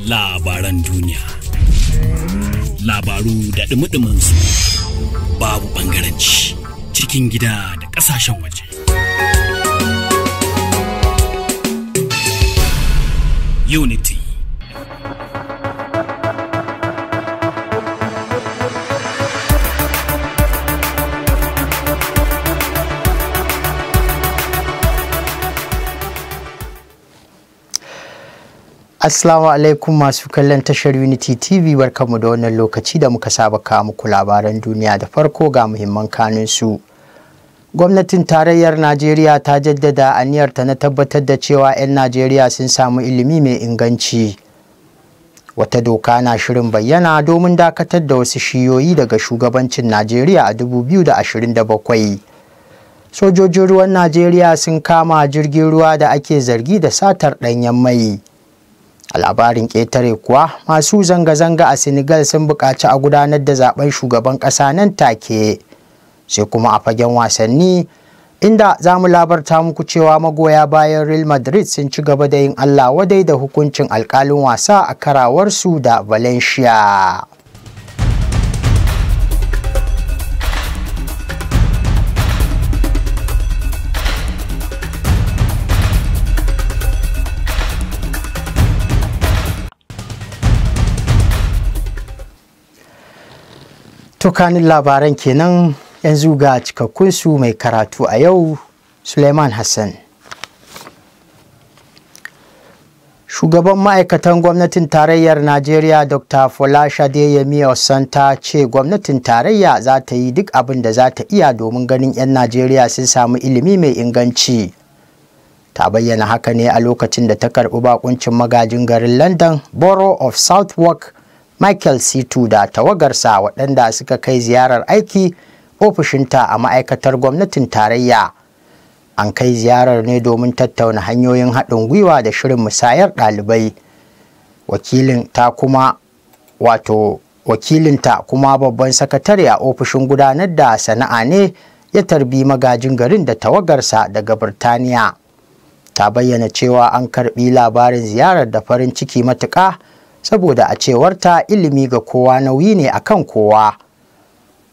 Labaran duniya. Labaru da dumi su babu ɓangaranci cikin gida da ƙasashen waje. Unity. Assalamu alaikum masu kallon tashar Unity TV, barkamu da wannan lokaci da muka saba kawo muku labaran duniya. Da farko ga muhimman kanun su. Gwamnatin tarayyar Najeriya ta jaddada aniyarta na tabbatar da cewa 'yan Najeriya sun samu ilimi mai inganci. Wata doka na shirin bayyana domin dakatar da wasu shiyoyi daga shugabancin Najeriya a 2027. Sojojin ruwan Najeriya sun kama jirgin ruwa da ake zargi da satar ɗanyen mai. A labarin ƙetare kuwa, masu zanga-zanga a Senegal sun buƙaci a gudanar da zaben shugaban ƙasa nan take. Sai kuma a fagen wasanni, inda za mu labarta muku cewa magoya bayan Real Madrid sun ci gaba da yin Allah wadai da hukuncin alƙalin wasa a karawarsu da Valencia. Tukanin labaran kenan, yanzu ga cikakkunsu mai karatu a yau Suleiman Hassan. Shugaban ma'aikatan gwamnatin tarayyar Najeriya Dr. Folashade Yemi Osanta ce gwamnatin tarayya za ta yi duk abin da za ta iya domin ganin 'yan Najeriya sun samu ilimi mai inganci. Ta bayyana haka ne a lokacin da ta karɓi bakuncin magajin garin London Borough of Southwark Michael Situ da tawagarsa waɗanda suka kai ziyarar aiki ofishinta a ma'aikatar gwamnatin tarayya. An kai ziyarar ne domin tattauna hanyoyin haɗin gwiwa da shirin musayar ɗalibai. Wakilinta kuma babban sakatare a ofishin gudanar da sana'a ne ya tarbi magajin garin da tawagarsa daga Birtaniya. Ta bayyana cewa an karɓi labarin ziyarar da farin ciki matuƙa, saboda a cewarta ilimi ga kowa nauyi ne akan kowa.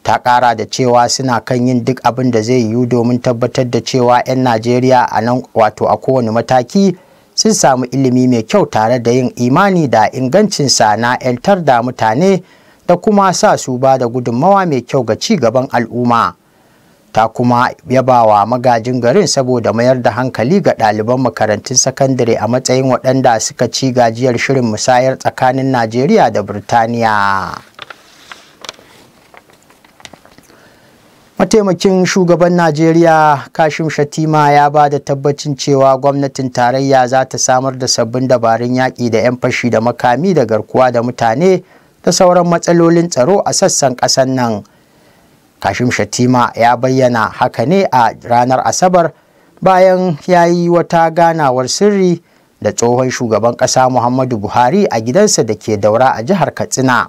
Ta ƙara da cewa suna kan yin duk abin da zai yiwu domin tabbatar da cewa 'yan Najeriya a nan a kowane mataki sun samu ilimi mai kyau, tare da yin imani da ingancinsa na 'yantar da mutane da kuma sa su ba da gudunmawa mai kyau ga ci gaban al'umma. Ta kuma yabawa magajin garin saboda mayar da hankali ga ɗaliban makarantun sakandare a matsayin waɗanda suka ci gajiyar shirin musayar tsakanin Najeriya da Birtaniya. Mataimakin shugaban Najeriya Kashim Shettima ya ba da tabbacin cewa gwamnatin tarayya za ta samar da sabbin dabarun yaƙi da 'yan fashi da makami da garkuwa da mutane da sauran matsalolin tsaro a sassan ƙasar nan. Kashim Shettima ya bayyana haka ne a ranar Asabar bayan ya yi wata ganawar sirri da tsohon shugaban ƙasa Muhammadu Buhari a gidansa da ke Daura a jihar Katsina.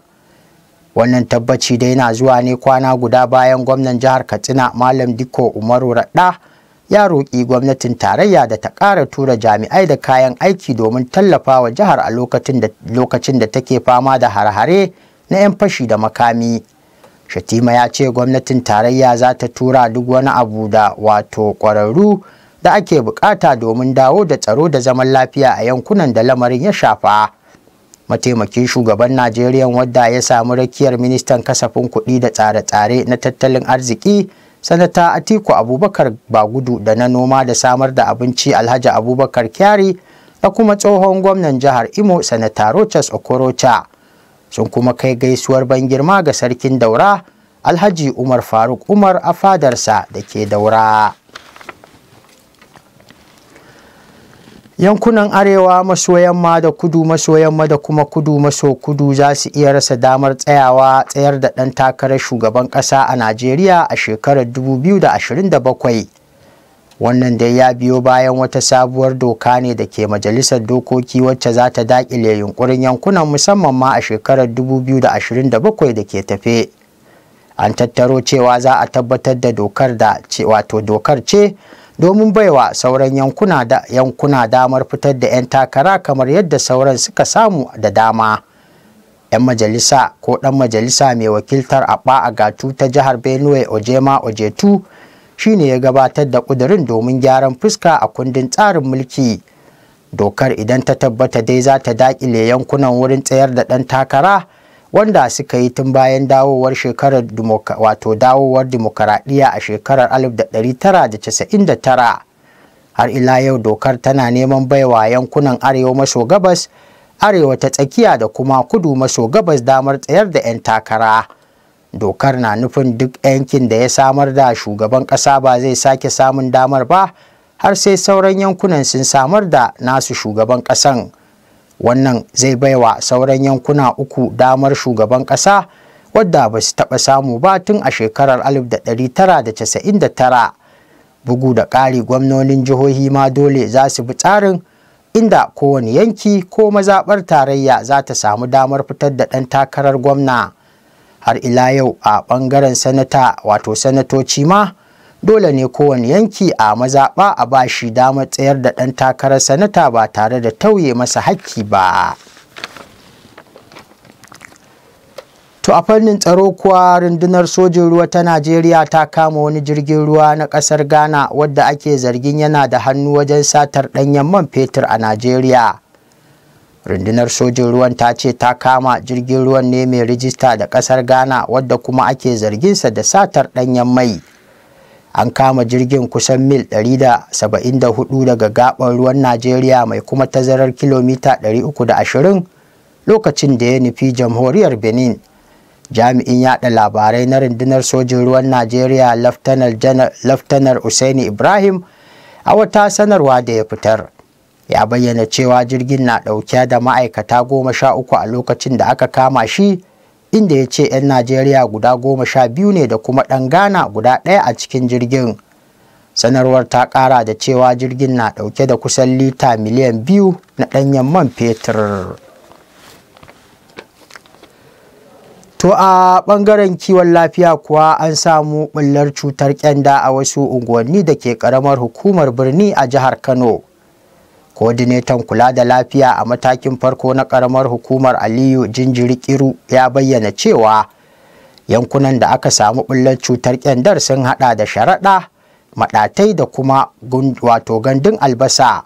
Wannan tabbaci dai na zuwa ne kwana guda bayan gwamnan jihar Katsina Malam Dikko Umaru Radda ya roƙi gwamnatin tarayya da ta ƙara tura jami'ai da kayan aiki domin tallafawa jihar a lokacin da take fama da hare-hare na 'yan fashi da makami. Shettima ya ce gwamnatin tarayya za ta tura duk wani abu da ƙwararru da ake bukata domin dawo da tsaro da zaman lafiya a yankunan da lamarin ya shafa. Mataimakin shugaban Najeriya, wadda ya samu rakiyar ministan kasafin kuɗi da tsare-tsare na tattalin arziki Sanata Atiku Abubakar Bagudu, da na noma da samar da abinci Alhaji Abubakar Kyari, da kuma tsohon gwamnan jihar Imo Sanata Rochas Okorocha, sun kuma kai gaisuwar ban girma ga sarkin Daura Alhaji Umar Faruk Umar a fadarsa da ke Daura. Yankunan arewa maso yamma da kudu maso yamma da kuma kudu maso kudu za su iya rasa damar tsayar da ɗan takarar shugaban ƙasa a Najeriya a shekarar 2027. Wannan dai ya biyo bayan wata sabuwar doka ne da ke majalisar dokoki wacce za ta daƙile yunkurin yankunan, musamman ma a shekarar 2027 da ke tafe. An tattaro cewa za a tabbatar da dokar ce domin baiwa sauran yankuna damar fitar da 'yan takara kamar yadda sauran suka samu da dama. 'Yan majalisa ko ɗan majalisa mai wakiltar Aba Agatu ta jihar Benue Ojema Ojetu shine ya gabatar da ƙudurin domin gyaran fuska a kundin tsarin mulki. Dokar idan ta tabbata dai za ta daƙile yankunan wurin tsayar da ɗan takara wanda suka yi tun bayan dawowar dawowar dimokuraɗiyya a shekarar 1999. Har ila yau dokar tana neman baiwa yankunan arewa maso gabas, arewa ta tsakiya da kuma kudu maso gabas damar tsayar da 'yan takara. Dokar na nufin duk yankin da ya samar da shugaban ƙasa ba zai sake samun damar ba har sai sauran yankunan sun samar da nasu shugaban ƙasan. Wannan zai baiwa sauran yankuna uku damar shugaban ƙasa wadda ba su taɓa samu ba tun a shekarar 1999. Bugu da ƙari, gwamnonin jihohi ma dole za su bi tsarin inda kowane yanki ko mazaɓar tarayya za ta samu damar fitar da ɗan takarar gwamna. Har ila yau a ɓangaren sanatoci ma dole ne kowane yanki a mazaɓa a ba shi damar tsayar da ɗan takarar sanata ba tare da tauye masa hakki ba. To a fannin tsaro kuwa, rundunar sojin ruwa ta Najeriya ta kama wani jirgin ruwa na ƙasar Ghana wadda ake zargin yana da hannu wajen satar ɗanyen man fetur a Najeriya. Rundunar sojin ruwan ta ce ta kama jirgin ruwan ne mai rijista da ƙasar Ghana wadda kuma ake zarginsa da satar ɗanyen mai. An kama jirgin kusan mil 174 daga gaɓar ruwan Najeriya mai kuma tazarar kilomita 320 lokacin da ya nufi jamhuriyar Benin. Jami'in yaɗa labarai na rundunar sojin ruwan Najeriya Laftanar Usaini Ibrahim a wata sanarwa da ya fitar ya bayyana cewa jirgin na ɗauke da ma'aikata 13 a lokacin da aka kama shi, inda ya ce 'yan Najeriya guda 12 ne da kuma ɗan Ghana guda ɗaya a cikin jirgin. Sanarwar ta ƙara da cewa jirgin na ɗauke da kusan lita miliyan 2 na ɗanyen man fetur. To a ɓangaren kiwon lafiya kuwa, an samu ɓullar cutar ƙyanda a wasu unguwanni da ke ƙaramar hukumar Birni a jihar Kano. Coordinator kula da lafiya a matakin farko na ƙaramar hukumar Aliyu Jinjiri Kiru ya bayyana cewa yankunan da aka samu ɓullar cutar ƙyandar sun haɗa da Sharaɗa, Maɗatai da kuma gandun albasa.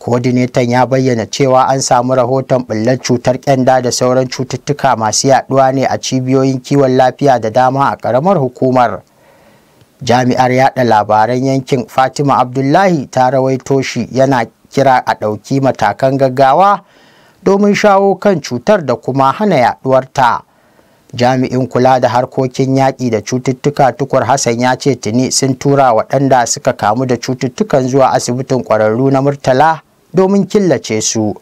Coordinator ya bayyana cewa an samu rahoton ɓullar cutar ƙyanda da sauran cututtuka masu yaɗuwa ne a cibiyoyin kiwon lafiya da dama a ƙaramar hukumar. Jami'ar yaɗa labaran yankin Fatima Abdullahi ta rawaito shi yana kira a ɗauki matakan gaggawa domin shawo kan cutar da kuma hana yaɗuwarta. Jami'in kula da harkokin yaƙi da cututtuka Tukur Hassan ya ce tuni sun tura waɗanda suka kamu da cututtukan zuwa asibitin ƙwararru na Murtala domin killace su,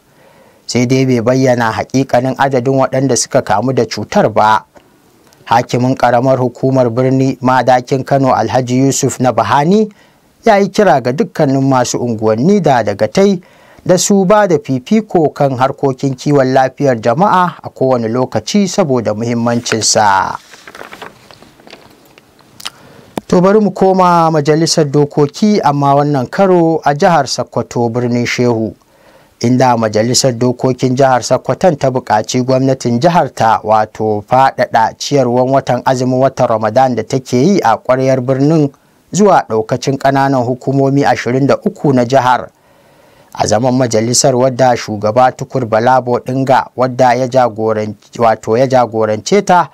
sai dai bai bayyana haƙiƙanin adadin waɗanda suka kamu da cutar ba. Hakimin ƙaramar hukumar Birni Madakin Kano Alhaji Yusuf na Bahani ya yi kira ga dukkanin masu unguwanni da dagatai da su ba da fifiko kan harkokin kiwon lafiyar jama'a a kowane lokaci saboda muhimmancinsa. To bari mu koma majalisar dokoki, amma wannan karo a jihar Sokoto birnin Shehu, inda majalisar dokokin jihar Sokoton ta buƙaci gwamnatin jihar ta faɗaɗa ciyarwar watan azumin watan Ramadan da take yi a ƙwaryar birnin zuwa ɗaukacin ƙananan hukumomi 23 na jihar. A zaman majalisar, wadda shugaba Tukur Bala Bodinga wadda ya jagorance ta,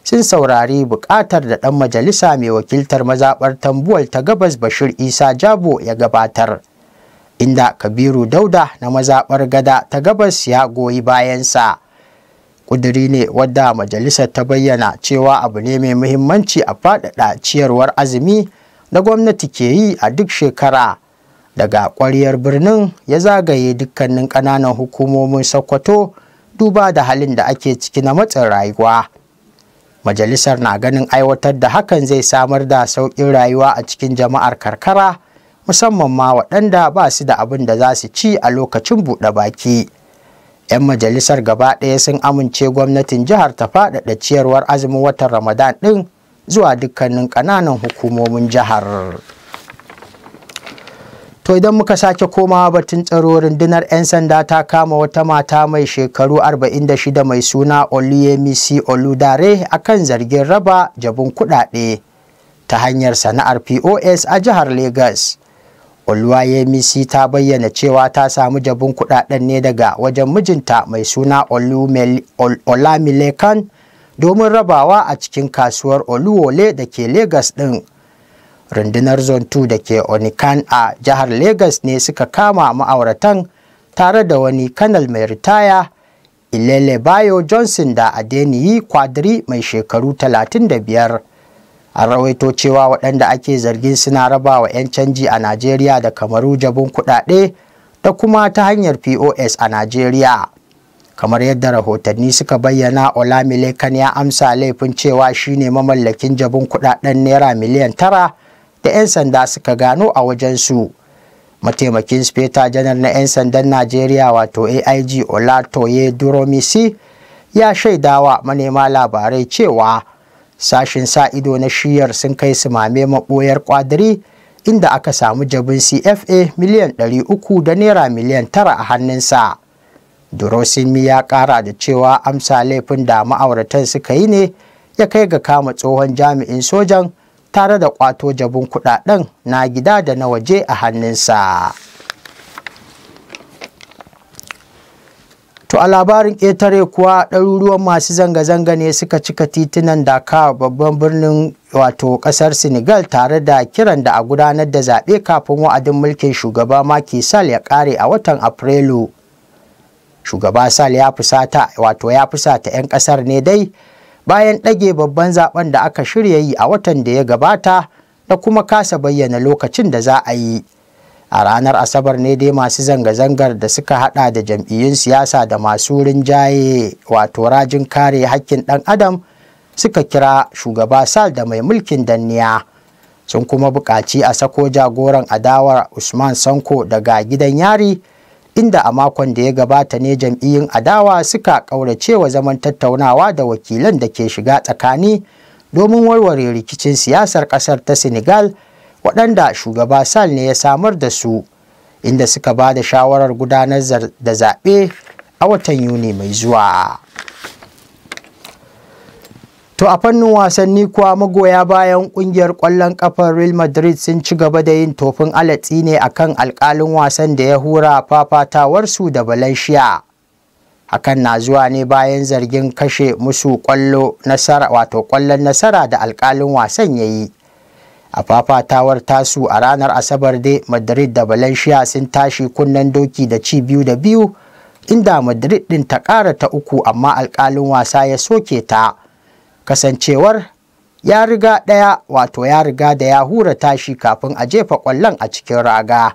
sun saurari buƙatar da ɗan majalisa mai wakiltar mazaɓar Tambuwal ta Gabas Bashir Isa Jabo ya gabatar, inda Kabiru Dauda na mazaɓar Gada ta Gabas ya goyi bayansa. Ƙuduri ne wadda majalisar ta bayyana cewa abu ne mai muhimmanci a faɗaɗa ciyarwar azumi da gwamnati ke yi a duk shekara, daga ƙwaryar birnin ya zagaye dukkanin ƙananan hukumomin Sokoto, duba da halin da ake ciki na matsin rayuwa. Majalisar na ganin aiwatar da hakan zai samar da sauƙin rayuwa a cikin jama'ar karkara, musamman ma waɗanda ba su da abin da za su ci a lokacin buɗe baki. 'Yan majalisar gaba ɗaya sun amince gwamnatin jihar ta faɗaɗa ciyarwar azumin watan Ramadan ɗin zuwa dukkanin ƙananan hukumomin jihar. To idan muka sake komawa batun tsaro, rundunar 'yan sanda ta kama wata mata mai shekaru 46 mai suna Oluyemisi Oludare akan zargin raba jabun kuɗaɗe ta hanyar sana'ar POS a jihar Legas. Oluyemisi ta bayyana cewa ta samu jabun kuɗaɗen ne daga wajen mijinta mai suna Olamilekan domin rabawa a cikin kasuwar Oluwole da ke Legas ɗin. Rundunar Zone 2 da ke Onikan a jihar Legas ne suka kama ma'auratan tare da wani kanal mai ritaya Ilelebayo Johnson da Adeniyi Kwadri mai shekaru 35. An rawaito cewa waɗanda ake zargin suna raba wa 'yan canji a Najeriya da Kamaru jabun kuɗaɗe da kuma ta hanyar POS a Najeriya. Kamar yadda rahotanni suka bayyana, Olamilekan ya amsa laifin cewa shine mamallakin jabun kuɗaɗen naira miliyan 9 da 'yan sanda suka gano a wajensu. Mataimakin Speta Janar na 'yan sandan Najeriya wato AIG Olatoye Duromisi ya shaidawa manema labarai cewa sashin sa ido na shiyar sun kai su mame maɓoyar Kwadri inda aka samu jabin CFA miliyan 300 da naira miliyan 9 a hannunsa. Durosimi ya ƙara da cewa amsa laifin da ma'auratan suka yi ne ya kai ga kama tsohon jami'in sojan tare da kwato jabun kuɗaɗen na gida da na waje a hannunsa. To a labarin ƙetare kuwa, ɗaruruwan masu zanga-zanga ne suka cika titunan Dakar babban birnin wato ƙasar Senegal tare da kiran da a gudanar da zaɓe kafin wa'adin mulkin shugaba Macky Sall ya ƙare a watan Afrilu. Shugaba Sall ya fusata 'yan ƙasar ne dai bayan ɗage babban zaben da aka shirya yi a watan da ya gabata da kuma kasa bayyana lokacin da za a yi. A ranar Asabar ne dai masu zanga-zangar da suka hada da jam'iyyun siyasa da masu rinjaye wato rajin kare hakkin ɗan adam suka kira shugaba Sall da mai mulkin danniya. Sun kuma buƙaci a sako jagoran adawar Usman Sanko daga gidan yari, inda a makon da ya gabata ne jam'iyyun adawa suka ƙaurace wa zaman tattaunawa da wakilan da ke shiga tsakani domin warware rikicin siyasar ƙasar ta Senegal, waɗanda shugaba Sall ne ya samar da su, inda suka ba da shawarar gudanar da zaɓe a watan Yuni mai zuwa. To a fannin wasanni kuwa, magoya bayan kungiyar ƙwallon ƙafar Real Madrid sun ci gaba da yin tofin alatsi ne akan alƙalin wasan da ya hura fafatawarsu da Valencia. Hakan na zuwa ne bayan zargin kashe musu ƙwallon nasara da alƙalin wasan ya yi. A fafatawar tasu a ranar Asabar dai, Madrid da Valencia sun tashi kunnen doki da ci 2-2, inda Madrid ɗin ta ƙara ta uku amma alƙalin wasa ya soke ta. Kasancewar ya riga da ya hura tashi kafin a jefa ƙwallon a cikin raga.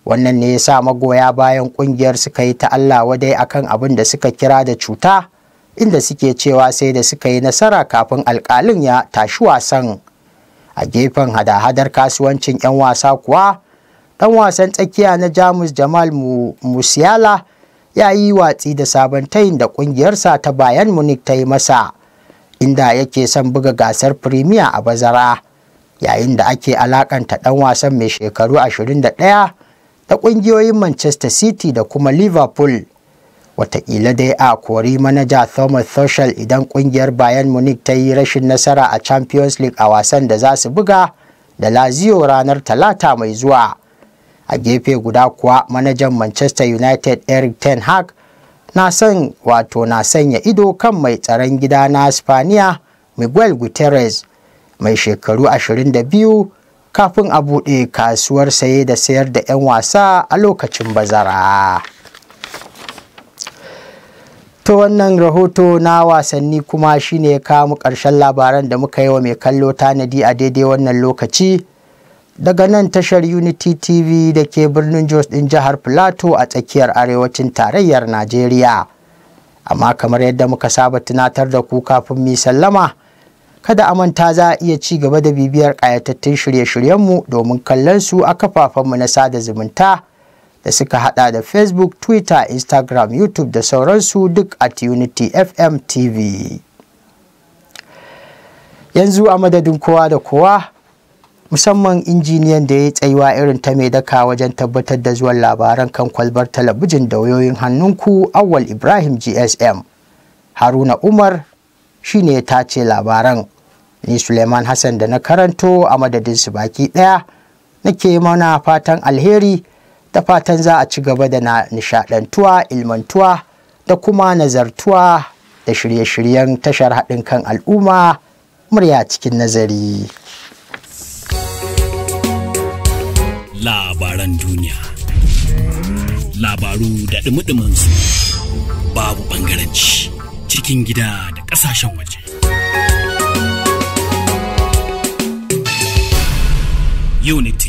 Wannan ne ya sa magoya bayan ƙungiyar suka yi ta Allah wadai akan abin da suka kira da cuta, inda suke cewa sai da suka yi nasara kafin alƙalin ya tashi wasan. A gefen hada-hadar kasuwancin 'yan wasa kuwa, ɗan wasan tsakiya na Jamus Jamal Musiala ya yi watsi da sabon tayin da ƙungiyarsa ta Bayern Munich ta yi masa, inda yake son buga gasar Premier a bazara, yayin da ake alakanta ɗan wasan mai shekaru 21 da ƙungiyoyin Manchester City da kuma Liverpool. Wataƙila dai a kori manaja Thomas Tuchel idan ƙungiyar Bayern Munich ta yi rashin nasara a Champions League a wasan da za su buga da Lazio ranar Talata mai zuwa. A gefe guda kuwa, manajan Manchester United Erik ten Hag na sanya ido kan mai tsaron gida na Spaniya Miguel Gutierrez mai shekaru 22 kafin a buɗe kasuwar saye da sayar da 'yan wasa a lokacin bazara. To wannan rahoto na wasanni kuma shine ya kawo mu ƙarshen labaran da muka yi wa mai kallo tanadi a daidai wannan lokaci daga nan tashar Unity TV da ke birnin Jos ɗin jihar Plateau a tsakiyar arewacin tarayyar Najeriya. Amma kamar yadda muka saba tunatar da ku kafin mu sallama, kada a manta za a iya ci gaba da bibiyar ƙayatattun shirye-shiryenmu domin kallon su a kafafenmu na sada zumunta da suka hada da Facebook, Twitter, Instagram, YouTube da sauransu duk at Unity FM TV. Yanzu a madadin kowa da kowa, musamman injiniyan da ya tsayuwa irin ta mai daka wajen tabbatar da zuwan labaran kan kwalbar talabijin da wayoyin hannunku Awwal Ibrahim GSM. Haruna Umar shine ya tace labaran. Ni Suleiman Hassan da na karanto a madadin su baki ɗaya nake mana fatan alheri da fatan za a ci gaba da nishadantuwa, ilmantuwa da kuma nazartuwa da shirye-shiryen tashar haɗin kan al'umma murya cikin nazari. Labaran duniya, labaru da ɗumi su, babu ɓangaranci, cikin gida da ƙasashen waje. Unity